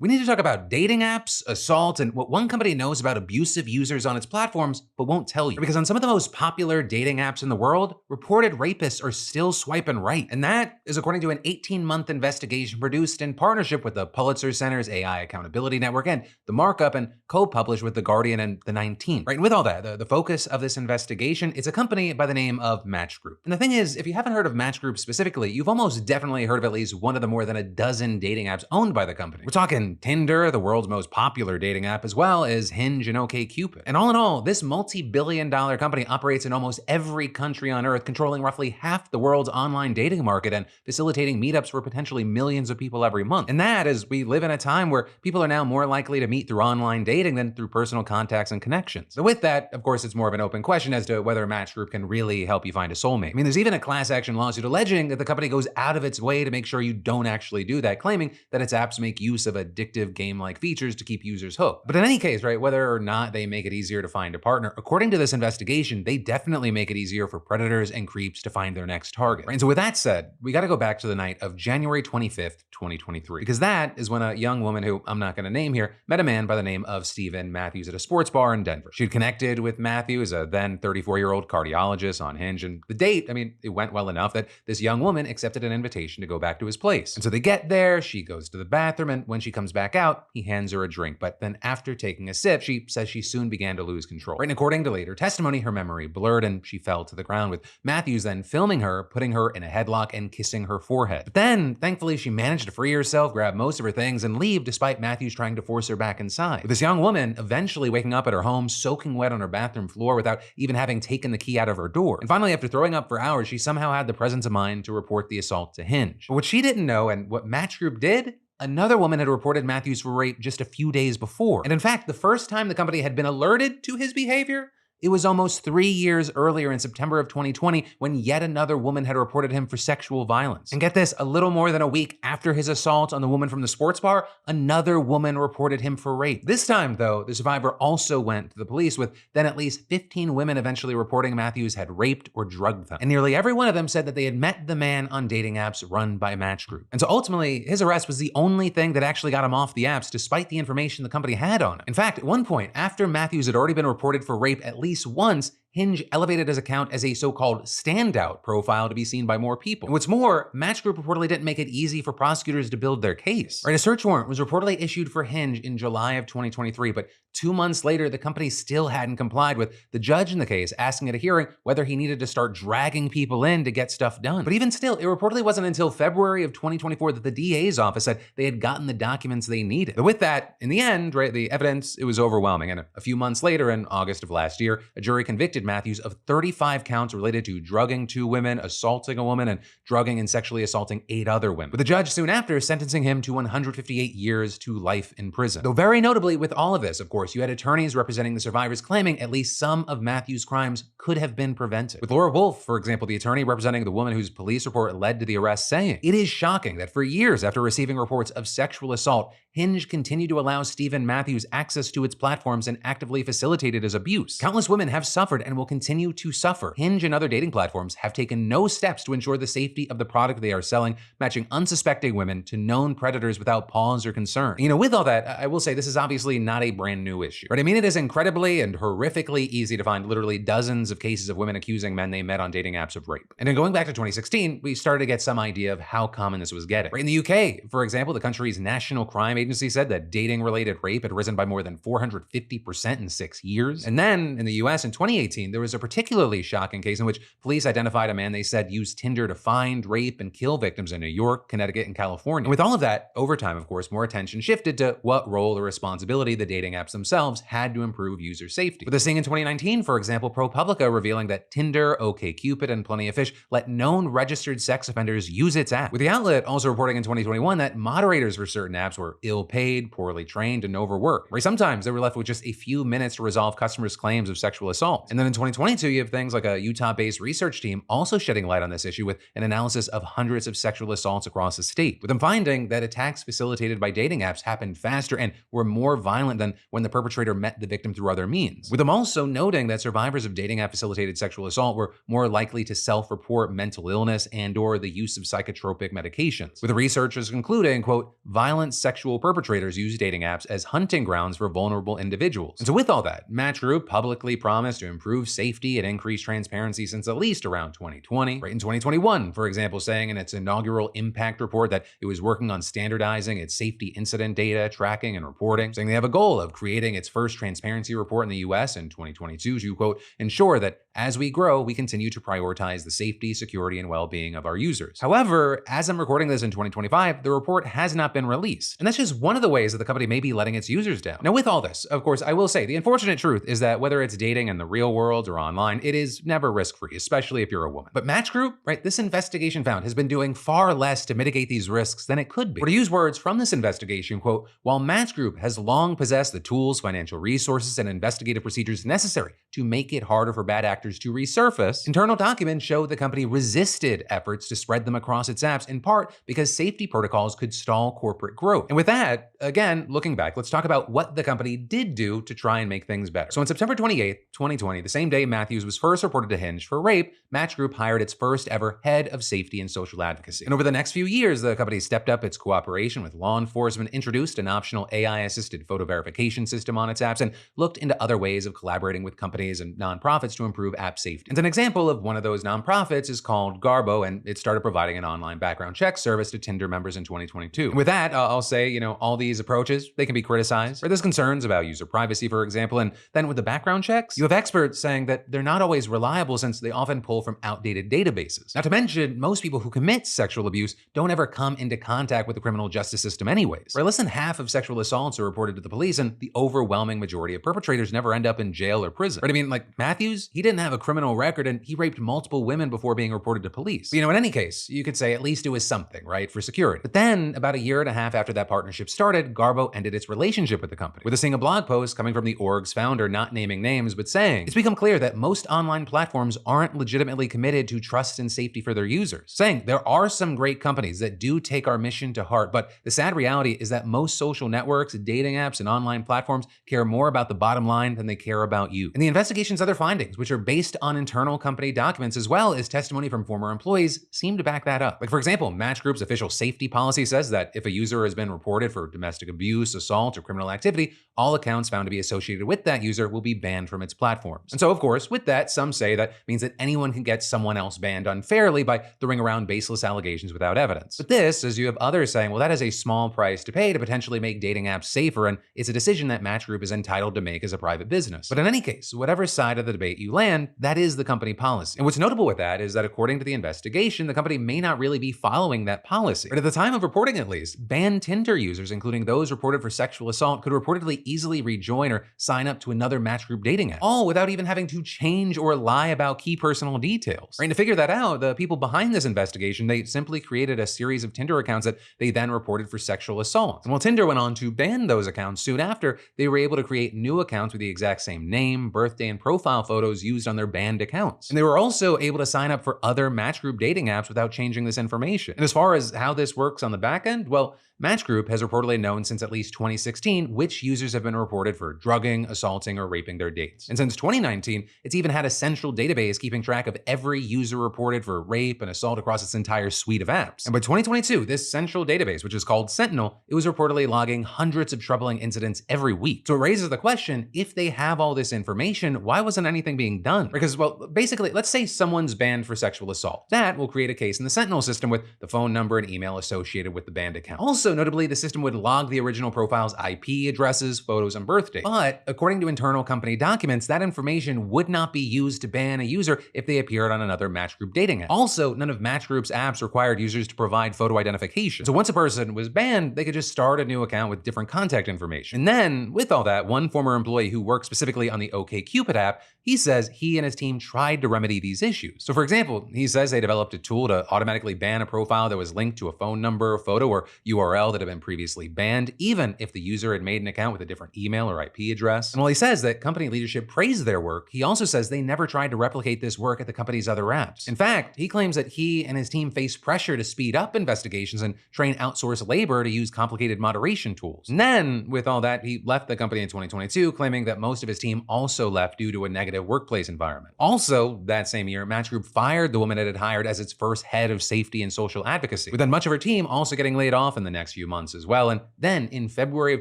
We need to talk about dating apps, assault, and what one company knows about abusive users on its platforms but won't tell you. Because on some of the most popular dating apps in the world, reported rapists are still swiping right. And that is according to an 18-month investigation produced in partnership with the Pulitzer Center's AI Accountability Network and The Markup, and co-published with The Guardian and The 19th. Right, and with all that, the focus of this investigation, it's a company by the name of Match Group. And the thing is, if you haven't heard of Match Group specifically, you've almost definitely heard of at least one of the more than a dozen dating apps owned by the company. We're talking Tinder, the world's most popular dating app, as well as Hinge and OkCupid. And all in all, this multi-billion-dollar company operates in almost every country on earth, controlling roughly half the world's online dating market and facilitating meetups for potentially millions of people every month. And that is, we live in a time where people are now more likely to meet through online dating than through personal contacts and connections. So with that, of course, it's more of an open question as to whether a Match Group can really help you find a soulmate. I mean, there's even a class action lawsuit alleging that the company goes out of its way to make sure you don't actually do that, claiming that its apps make use of addictive game-like features to keep users hooked. But in any case, right, whether or not they make it easier to find a partner, according to this investigation, they definitely make it easier for predators and creeps to find their next target. Right? And so with that said, we got to go back to the night of January 25th, 2023, because that is when a young woman who I'm not going to name here met a man by the name of Stephen Matthews at a sports bar in Denver. She'd connected with Matthews, a then 34-year-old cardiologist, on Hinge, and the date, I mean, it went well enough that this young woman accepted an invitation to go back to his place. And so they get there, she goes to the bathroom, and when she comes back out, he hands her a drink. But then after taking a sip, she says she soon began to lose control. Right? And according to later testimony, her memory blurred and she fell to the ground, with Matthews then filming her, putting her in a headlock and kissing her forehead. But then, thankfully, she managed to free herself, grab most of her things, and leave despite Matthews trying to force her back inside. With this young woman eventually waking up at her home, soaking wet on her bathroom floor without even having taken the key out of her door. And finally, after throwing up for hours, she somehow had the presence of mind to report the assault to Hinge. But what she didn't know, and what Match Group did, another woman had reported Matthews for rape just a few days before. And in fact, the first time the company had been alerted to his behavior, it was almost 3 years earlier in September of 2020 when yet another woman had reported him for sexual violence. And get this, a little more than a week after his assault on the woman from the sports bar, another woman reported him for rape. This time, though, the survivor also went to the police, with then at least 15 women eventually reporting Matthews had raped or drugged them. And nearly every one of them said that they had met the man on dating apps run by Match Group. And so ultimately, his arrest was the only thing that actually got him off the apps, despite the information the company had on him. In fact, at one point, after Matthews had already been reported for rape at least once, Hinge elevated his account as a so-called standout profile to be seen by more people. And what's more, Match Group reportedly didn't make it easy for prosecutors to build their case. Right, a search warrant was reportedly issued for Hinge in July of 2023, but 2 months later, the company still hadn't complied, with the judge in the case asking at a hearing whether he needed to start dragging people in to get stuff done. But even still, it reportedly wasn't until February of 2024 that the DA's office said they had gotten the documents they needed. But with that, in the end, right, the evidence, it was overwhelming. And a few months later, in August of last year, a jury convicted Matthews of 35 counts related to drugging 2 women, assaulting a woman, and drugging and sexually assaulting 8 other women, with the judge soon after sentencing him to 158 years to life in prison. Though very notably, with all of this, of course, you had attorneys representing the survivors claiming at least some of Matthews' crimes could have been prevented. With Laura Wolf, for example, the attorney representing the woman whose police report led to the arrest, saying, "It is shocking that for years after receiving reports of sexual assault, Hinge continued to allow Stephen Matthews access to its platforms and actively facilitated his abuse. Countless women have suffered and will continue to suffer. Hinge and other dating platforms have taken no steps to ensure the safety of the product they are selling, matching unsuspecting women to known predators without pause or concern." You know, with all that, I will say this is obviously not a brand new issue, right? I mean, it is incredibly and horrifically easy to find literally dozens of cases of women accusing men they met on dating apps of rape. And then going back to 2016, we started to get some idea of how common this was getting. Right? In the UK, for example, the country's National Crime Agency said that dating-related rape had risen by more than 450% in 6 years. And then in the US in 2018, there was a particularly shocking case in which police identified a man they said used Tinder to find, rape, and kill victims in New York, Connecticut, and California. And with all of that, over time, of course, more attention shifted to what role or responsibility the dating apps themselves had to improve user safety. With a thing in 2019, for example, ProPublica revealing that Tinder, OkCupid, and Plenty of Fish let known registered sex offenders use its app. With the outlet also reporting in 2021 that moderators for certain apps were ill-paid, poorly trained, and overworked. Right? Sometimes they were left with just a few minutes to resolve customers' claims of sexual assault. And then in 2022, you have things like a Utah-based research team also shedding light on this issue with an analysis of hundreds of sexual assaults across the state, with them finding that attacks facilitated by dating apps happened faster and were more violent than when the perpetrator met the victim through other means. With them also noting that survivors of dating app-facilitated sexual assault were more likely to self-report mental illness and/or the use of psychotropic medications, with the researchers concluding, quote, "Violent sexual sexual perpetrators use dating apps as hunting grounds for vulnerable individuals. And so with all that, Match Group publicly promised to improve safety and increase transparency since at least around 2020. Right in 2021, for example, saying in its inaugural impact report that it was working on standardizing its safety incident data, tracking, and reporting, saying they have a goal of creating its first transparency report in the US in 2022 to, quote, ensure that as we grow, we continue to prioritize the safety, security, and well-being of our users. However, as I'm recording this in 2025, the report has not been released. And that's just one of the ways that the company may be letting its users down. Now, with all this, of course, I will say the unfortunate truth is that whether it's dating in the real world or online, it is never risk-free, especially if you're a woman. But Match Group, right, this investigation found has been doing far less to mitigate these risks than it could be. Or to use words from this investigation, quote, while Match Group has long possessed the tools, financial resources, and investigative procedures necessary to make it harder for bad actors to resurface, internal documents show the company resisted efforts to spread them across its apps, in part because safety protocols could stall corporate growth. And with that, again, looking back, let's talk about what the company did do to try and make things better. So on September 28th, 2020, the same day Matthews was first reported to Hinge for rape, Match Group hired its first ever head of safety and social advocacy. And over the next few years, the company stepped up its cooperation with law enforcement, introduced an optional AI-assisted photo verification system on its apps, and looked into other ways of collaborating with companies and nonprofits to improve app safety. And an example of one of those nonprofits is called Garbo, and it started providing an online background check service to Tinder members in 2022. And with that, I'll say, all these approaches, they can be criticized. Or there's concerns about user privacy, for example, and then with the background checks, you have experts saying that they're not always reliable since they often pull from outdated databases. Not to mention, most people who commit sexual abuse don't ever come into contact with the criminal justice system anyways. Or less than half of sexual assaults are reported to the police, and the overwhelming majority of perpetrators never end up in jail or prison. Right? I mean, like Matthews, he didn't have a criminal record and he raped multiple women before being reported to police. But, in any case, you could say at least it was something, right, for security. But then, about a year and a half after that partnership started, Garbo ended its relationship with the company, with a single blog post coming from the org's founder not naming names, but saying, it's become clear that most online platforms aren't legitimately committed to trust and safety for their users. Saying, there are some great companies that do take our mission to heart, but the sad reality is that most social networks, dating apps, and online platforms care more about the bottom line than they care about you. And the investigation's other findings, which are based on internal company documents as well as testimony from former employees, seem to back that up. Like, for example, Match Group's official safety policy says that if a user has been reported for domestic abuse, assault, or criminal activity, all accounts found to be associated with that user will be banned from its platforms. And so, of course, with that, some say that means that anyone can get someone else banned unfairly by throwing around baseless allegations without evidence. But this, as you have others saying, well, that is a small price to pay to potentially make dating apps safer, and it's a decision that Match Group is entitled to make as a private business. But in any case, whatever side of the debate you land, that is the company policy. And what's notable with that is that according to the investigation, the company may not really be following that policy. But at the time of reporting at least, banned Tinder users, including those reported for sexual assault, could reportedly easily rejoin or sign up to another Match Group dating app, all without even having to change or lie about key personal details. Right? And to figure that out, the people behind this investigation, they simply created a series of Tinder accounts that they then reported for sexual assault. And while Tinder went on to ban those accounts soon after, they were able to create new accounts with the exact same name, birthday, and profile photos used on their banned accounts. And they were also able to sign up for other Match Group dating apps without changing this information. And as far as how this works on the back end, well, Match Group has reportedly known since at least 2016 which users have been reported for drugging, assaulting, or raping their dates. And since 2019, it's even had a central database keeping track of every user reported for rape and assault across its entire suite of apps. And by 2022, this central database, which is called Sentinel, it was reportedly logging hundreds of troubling incidents every week. So it raises the question, if they have all this information, why wasn't anything being done? Because, well, basically, let's say someone's banned for sexual assault. That will create a case in the Sentinel system with the phone number and email associated with the banned account. Also, notably, the system would log the original profile's IP addresses, photos, and birthday. But according to internal company documents, that information would not be used to ban a user if they appeared on another Match Group dating app. Also, none of Match Group's apps required users to provide photo identification. So once a person was banned, they could just start a new account with different contact information. And then, with all that, one former employee who worked specifically on the OkCupid app, he says he and his team tried to remedy these issues. So for example, he says they developed a tool to automatically ban a profile that was linked to a phone number, photo, or URL that had been previously banned, even if the user had made an account with a different email or IP address. And while he says that company leadership praised their work, he also says they never tried to replicate this work at the company's other apps. In fact, he claims that he and his team faced pressure to speed up investigations and train outsourced labor to use complicated moderation tools. And then, with all that, he left the company in 2022, claiming that most of his team also left due to a negative workplace environment. Also, that same year, Match Group fired the woman it had hired as its first head of safety and social advocacy, with then much of her team also getting laid off in the next next few months as well. And then in February of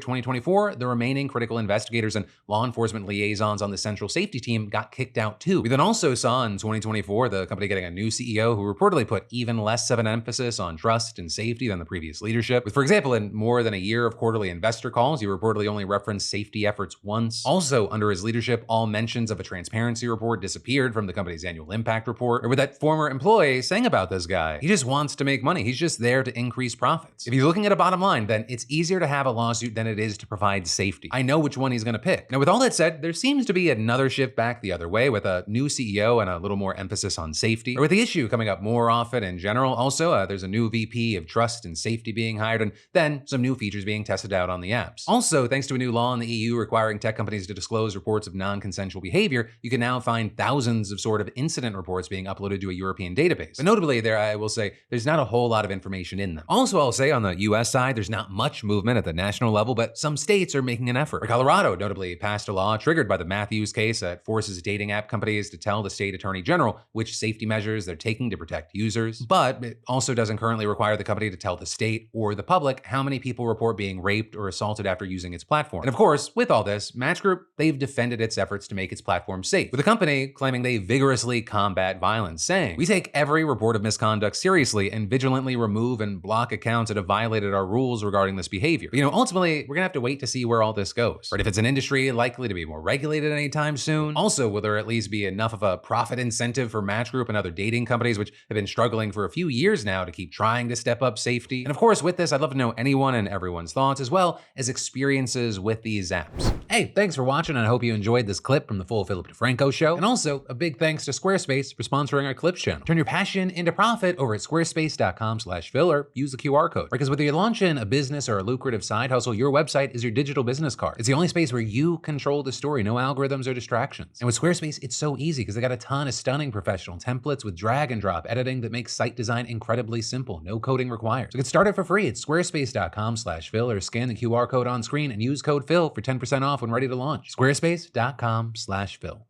2024, the remaining critical investigators and law enforcement liaisons on the central safety team got kicked out too. We then also saw in 2024 the company getting a new CEO who reportedly put even less of an emphasis on trust and safety than the previous leadership. With, for example, in more than a year of quarterly investor calls, he reportedly only referenced safety efforts once. Also, under his leadership, all mentions of a transparency report disappeared from the company's annual impact report. Or with that former employee saying about this guy, he just wants to make money. He's just there to increase profits. If he's looking at a bottom line, then it's easier to have a lawsuit than it is to provide safety. I know which one he's gonna pick. Now, with all that said, there seems to be another shift back the other way with a new CEO and a little more emphasis on safety. Or with the issue coming up more often in general, also, there's a new VP of trust and safety being hired, and then some new features being tested out on the apps. Also, thanks to a new law in the EU requiring tech companies to disclose reports of non-consensual behavior, you can now find thousands of sort of incident reports being uploaded to a European database. But notably there, I will say, there's not a whole lot of information in them. Also, I'll say on the US side, there's not much movement at the national level, but some states are making an effort. Colorado notably passed a law triggered by the Matthews case that forces dating app companies to tell the state attorney general which safety measures they're taking to protect users. But it also doesn't currently require the company to tell the state or the public how many people report being raped or assaulted after using its platform. And of course, with all this, Match Group, they've defended its efforts to make its platform safe, with the company claiming they vigorously combat violence, saying, "We take every report of misconduct seriously and vigilantly remove and block accounts that have violated our rules regarding this behavior." But, ultimately, we're gonna have to wait to see where all this goes. Right? If it's an industry likely to be more regulated anytime soon, also, will there at least be enough of a profit incentive for Match Group and other dating companies which have been struggling for a few years now to keep trying to step up safety? And of course, with this, I'd love to know anyone and everyone's thoughts as well as experiences with these apps. Hey, thanks for watching, and I hope you enjoyed this clip from the full Philip DeFranco show. And also, a big thanks to Squarespace for sponsoring our Clips channel. Turn your passion into profit over at squarespace.com/Phil or use the QR code. Because whether you're launching a business or a lucrative side hustle, your website is your digital business card. It's the only space where you control the story, no algorithms or distractions. And with Squarespace, it's so easy because they got a ton of stunning professional templates with drag and drop editing that makes site design incredibly simple, no coding required. So get started for free at squarespace.com/Phil or scan the QR code on screen and use code Phil for 10% off when ready to launch. Squarespace.com/Phil.